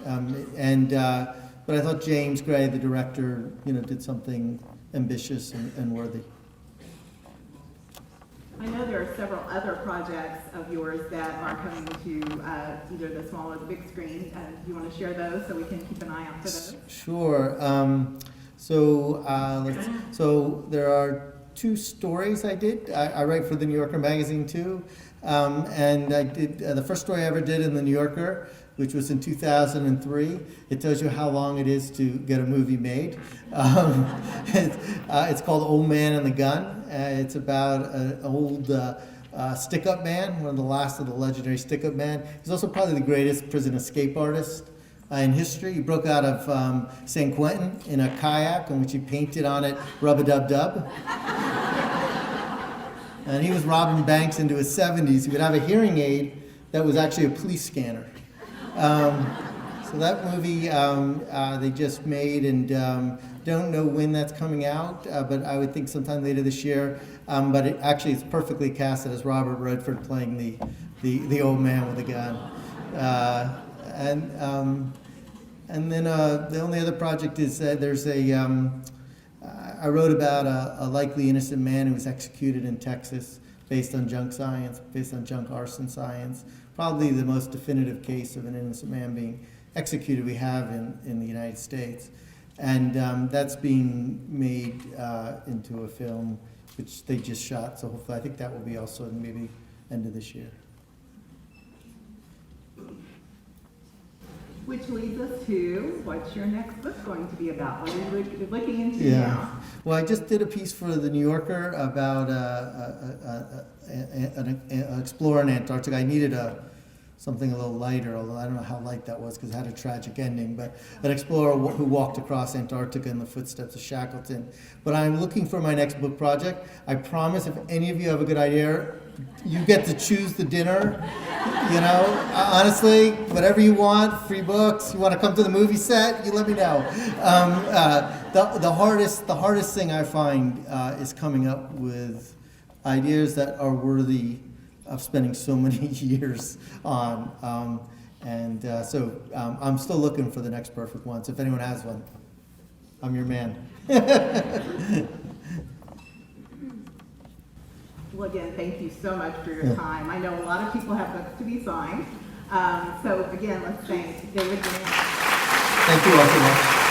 But I thought James Gray, the director, did something ambitious and worthy. I know there are several other projects of yours that are coming to either the small or the big screen. Do you want to share those so we can keep an eye out for those? Sure. So there are 2 stories I did. I write for the New Yorker magazine too, and I did the first story I ever did in the New Yorker, which was in 2003. It tells you how long it is to get a movie made. It's called Old Man and the Gun. It's about an old stick-up man, one of the last of the legendary stick-up men. He's also probably the greatest prison escape artist in history. He broke out of San Quentin in a kayak in which he painted on it Rub-a-Dub-Dub. And he was robbing banks into his 70s. He would have a hearing aid that was actually a police scanner. So that movie they just made, and don't know when that's coming out, but I would think sometime later this year. But it's perfectly casted as Robert Redford playing the old man with a gun. And then the only other project is there's I wrote about a likely innocent man who was executed in Texas based on junk science, based on junk arson science. Probably the most definitive case of an innocent man being executed we have in the United States. And that's being made into a film, which they just shot. So hopefully, I think that will be also maybe end of this year. Which leads us to, what's your next book going to be about? What are you looking into now? Well, I just did a piece for the New Yorker about an explorer in Antarctica. I needed something a little lighter, although I don't know how light that was because it had a tragic ending, but an explorer who walked across Antarctica in the footsteps of Shackleton. But I'm looking for my next book project. I promise if any of you have a good idea, you get to choose the dinner. Honestly, whatever you want, free books, you want to come to the movie set, you let me know. The hardest thing I find is coming up with ideas that are worthy of spending so many years on. So I'm still looking for the next perfect one. So if anyone has one, I'm your man. Well, again, thank you so much for your time. I know a lot of people have books to be signed. So again, let's thank David Grann. Thank you all so much.